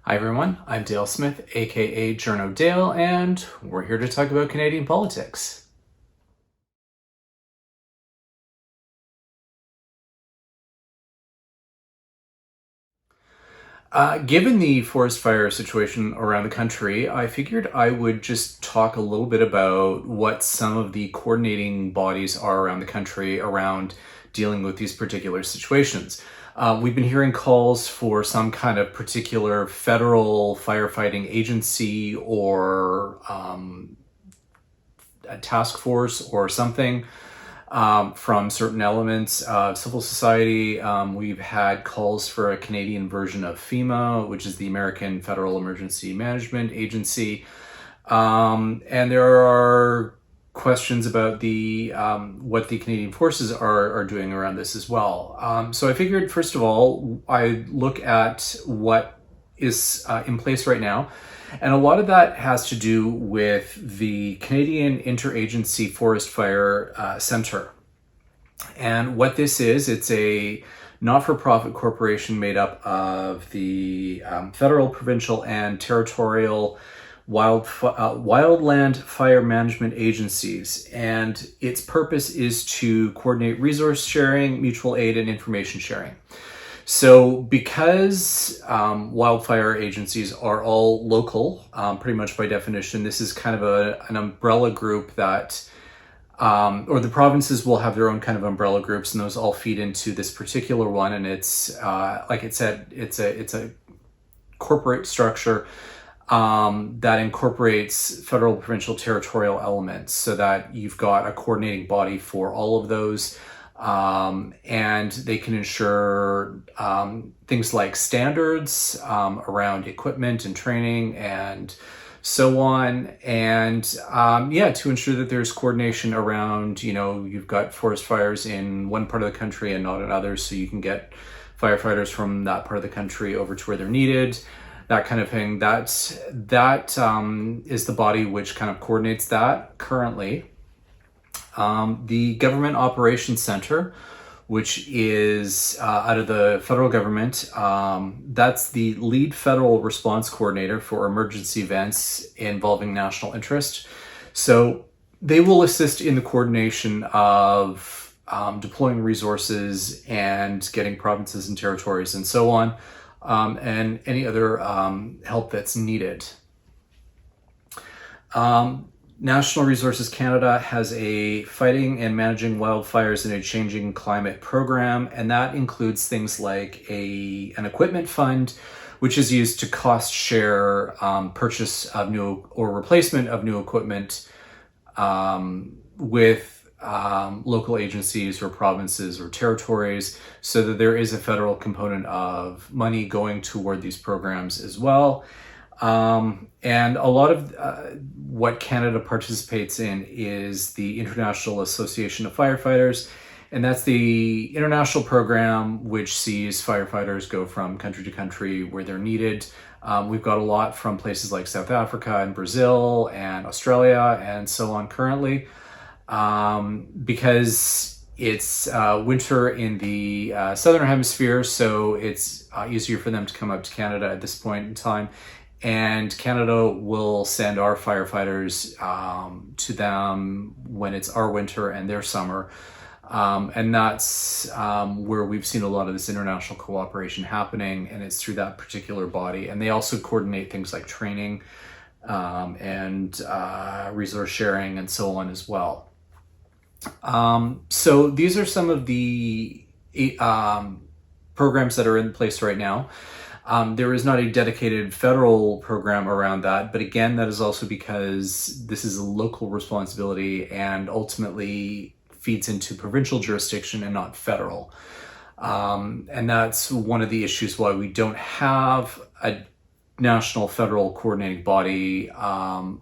Hi everyone, I'm Dale Smith, aka Journo Dale, and we're here to talk about Canadian politics. Given the forest fire situation around the country, I figured I would just talk a little bit about what some of the coordinating bodies are around the country around dealing with these particular situations. We've been hearing calls for some kind of particular federal firefighting agency or a task force or something from certain elements of civil society. We've had calls for a Canadian version of FEMA, which is the American Federal Emergency Management Agency. And there are questions about the what the Canadian forces are doing around this as well. So I figured, first of all, I look at what is in place right now. And a lot of that has to do with the Canadian Interagency Forest Fire Center. And what this is, it's a not-for-profit corporation made up of the federal, provincial, and territorial wildland fire management agencies. And its purpose is to coordinate resource sharing, mutual aid, and information sharing. So because wildfire agencies are all local, pretty much by definition, this is kind of an umbrella group that, or the provinces will have their own kind of umbrella groups, and those all feed into this particular one. And it's, like it said, it's a corporate structure that incorporates federal, provincial, territorial elements so that you've got a coordinating body for all of those. And they can ensure things like standards around equipment and training and so on. And to ensure that there's coordination around, you've got forest fires in one part of the country and not in others, so you can get firefighters from that part of the country over to where they're needed, that kind of thing. That is the body which kind of coordinates that currently. The Government Operations Center, which is out of the federal government, that's the lead federal response coordinator for emergency events involving national interest. So they will assist in the coordination of deploying resources and getting provinces and territories and so on, and any other help that's needed. National Resources Canada has a Fighting and Managing Wildfires in a Changing Climate program, and that includes things like an equipment fund, which is used to cost share purchase of new or replacement of new equipment with local agencies or provinces or territories, so that there is a federal component of money going toward these programs as well. And a lot of what Canada participates in is the International Association of Firefighters, and that's the international program which sees firefighters go from country to country where they're needed. We've got a lot from places like South Africa and Brazil and Australia and so on currently, because it's winter in the southern hemisphere, so it's easier for them to come up to Canada at this point in time. And Canada will send our firefighters to them when it's our winter and their summer. And that's where we've seen a lot of this international cooperation happening, and it's through that particular body. And they also coordinate things like training and resource sharing and so on as well. So these are some of the programs that are in place right now. There is not a dedicated federal program around that, but again, that is also because this is a local responsibility and ultimately feeds into provincial jurisdiction and not federal. And that's one of the issues why we don't have a national federal coordinating body run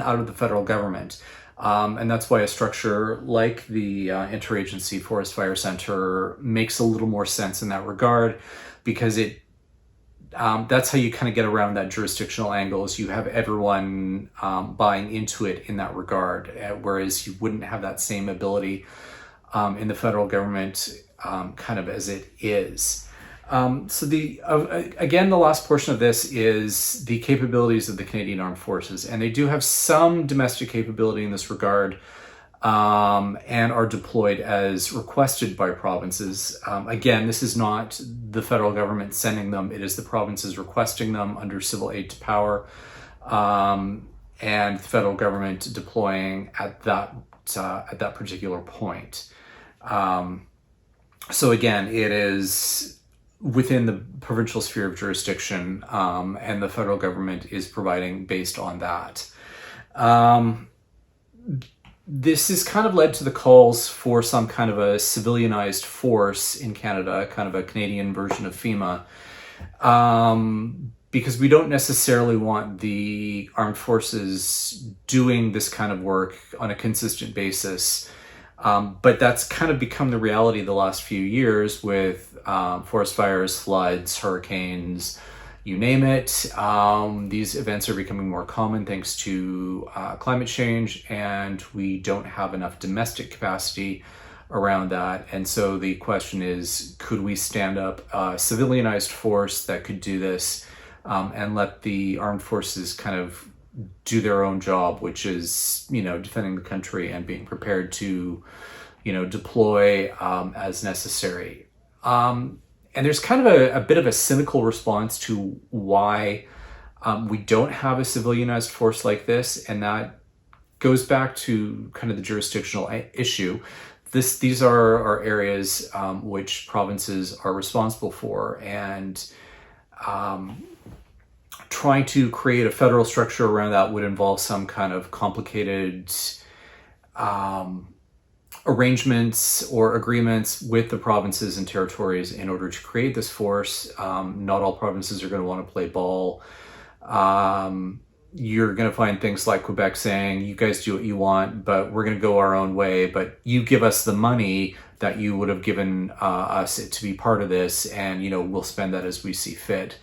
out of the federal government. And that's why a structure like the Interagency Forest Fire Center makes a little more sense in that regard, because that's how you kind of get around that jurisdictional angle, is you have everyone buying into it in that regard, whereas you wouldn't have that same ability in the federal government kind of as it is. So again, the last portion of this is the capabilities of the Canadian Armed Forces, and they do have some domestic capability in this regard, and are deployed as requested by provinces. Again, this is not the federal government sending them; it is the provinces requesting them under civil aid to power, and the federal government deploying at that particular point. So again, it is within the provincial sphere of jurisdiction, and the federal government is providing based on that. This has kind of led to the calls for some kind of a civilianized force in Canada, kind of a Canadian version of FEMA, because we don't necessarily want the armed forces doing this kind of work on a consistent basis. But that's kind of become the reality the last few years with forest fires, floods, hurricanes, you name it. These events are becoming more common thanks to climate change, and we don't have enough domestic capacity around that. And so the question is, could we stand up a civilianized force that could do this, and let the armed forces kind of do their own job, which is, defending the country and being prepared to, deploy as necessary. And there's kind of a bit of a cynical response to why we don't have a civilianized force like this, and that goes back to kind of the jurisdictional issue. These are areas which provinces are responsible for, and trying to create a federal structure around that would involve some kind of complicated arrangements or agreements with the provinces and territories in order to create this force. Not all provinces are going to want to play ball. You're going to find things like Quebec saying, you guys do what you want, but we're going to go our own way, but you give us the money that you would have given us to be part of this, and we'll spend that as we see fit.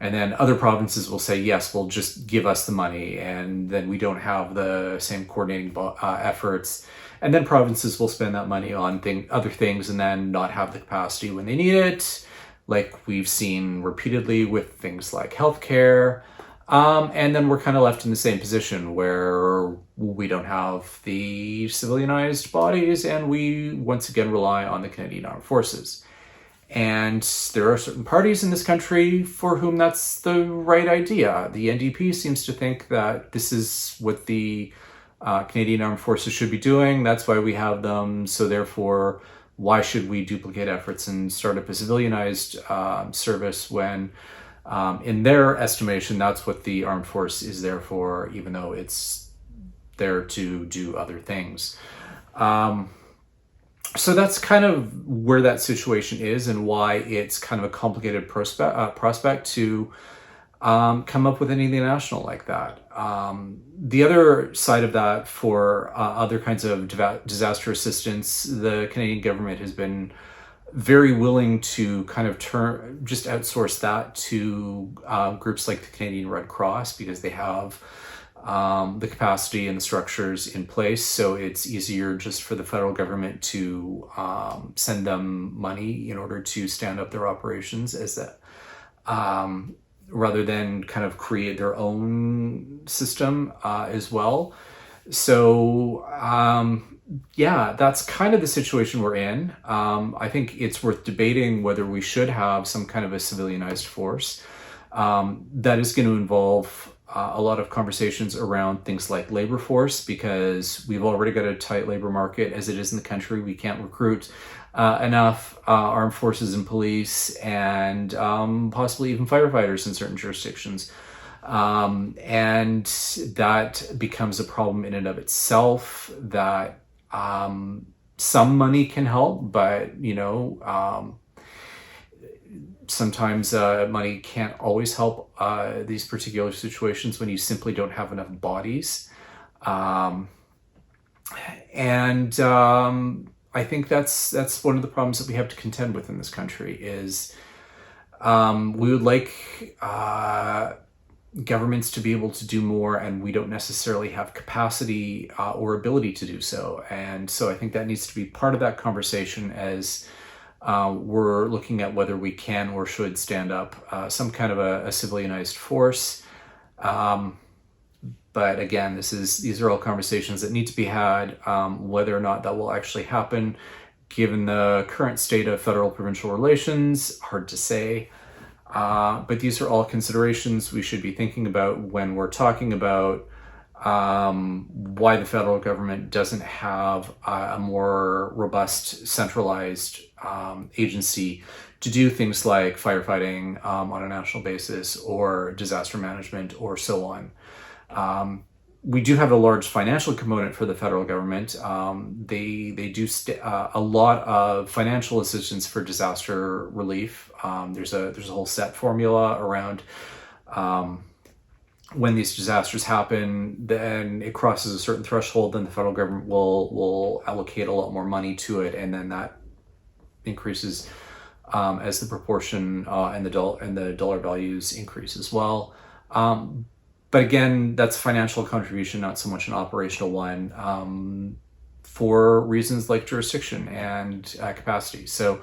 And then other provinces will say, yes, well, just give us the money, and then we don't have the same coordinating efforts. And then provinces will spend that money on other things and then not have the capacity when they need it, like we've seen repeatedly with things like healthcare. And then we're kind of left in the same position where we don't have the civilianized bodies, and we once again rely on the Canadian Armed Forces. And there are certain parties in this country for whom that's the right idea. The NDP seems to think that this is what the Canadian Armed Forces should be doing. That's why we have them. So therefore, why should we duplicate efforts and start up a civilianized service when, in their estimation, that's what the armed force is there for, even though it's there to do other things. So that's kind of where that situation is, and why it's kind of a complicated prospect to come up with anything national like that. The other side of that, for other kinds of disaster assistance, the Canadian government has been very willing to kind of just outsource that to groups like the Canadian Red Cross, because they have the capacity and the structures in place. So it's easier just for the federal government to send them money in order to stand up their operations, rather than kind of create their own system as well. So that's kind of the situation we're in. I think it's worth debating whether we should have some kind of a civilianized force. That is going to involve a lot of conversations around things like labor force, because we've already got a tight labor market as it is in the country. We can't recruit enough armed forces and police, and possibly even firefighters in certain jurisdictions. And that becomes a problem in and of itself, that some money can help, but sometimes money can't always help these particular situations when you simply don't have enough bodies. I think that's one of the problems that we have to contend with in this country is we would like governments to be able to do more, and we don't necessarily have capacity or ability to do so. And so I think that needs to be part of that conversation as we're looking at whether we can or should stand up some kind of a civilianized force. But again, these are all conversations that need to be had. Whether or not that will actually happen, given the current state of federal-provincial relations, hard to say. But these are all considerations we should be thinking about when we're talking about why the federal government doesn't have a more robust, centralized agency to do things like firefighting on a national basis or disaster management or so on. We do have a large financial component for the federal government. They do a lot of financial assistance for disaster relief. There's a whole set formula around when these disasters happen, then it crosses a certain threshold, then the federal government will allocate a lot more money to it, and then that increases as the proportion and the dollar values increase as well. But again, that's a financial contribution, not so much an operational one, for reasons like jurisdiction and capacity. So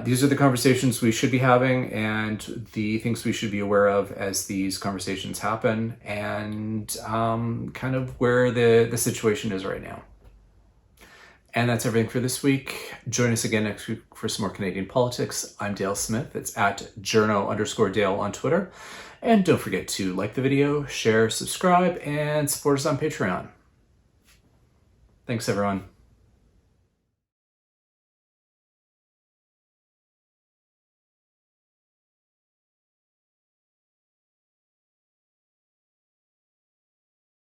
these are the conversations we should be having and the things we should be aware of as these conversations happen, and kind of where the situation is right now. And that's everything for this week. Join us again next week for some more Canadian politics. I'm Dale Smith. It's at journo_Dale on Twitter. And don't forget to like the video, share, subscribe, and support us on Patreon. Thanks, everyone.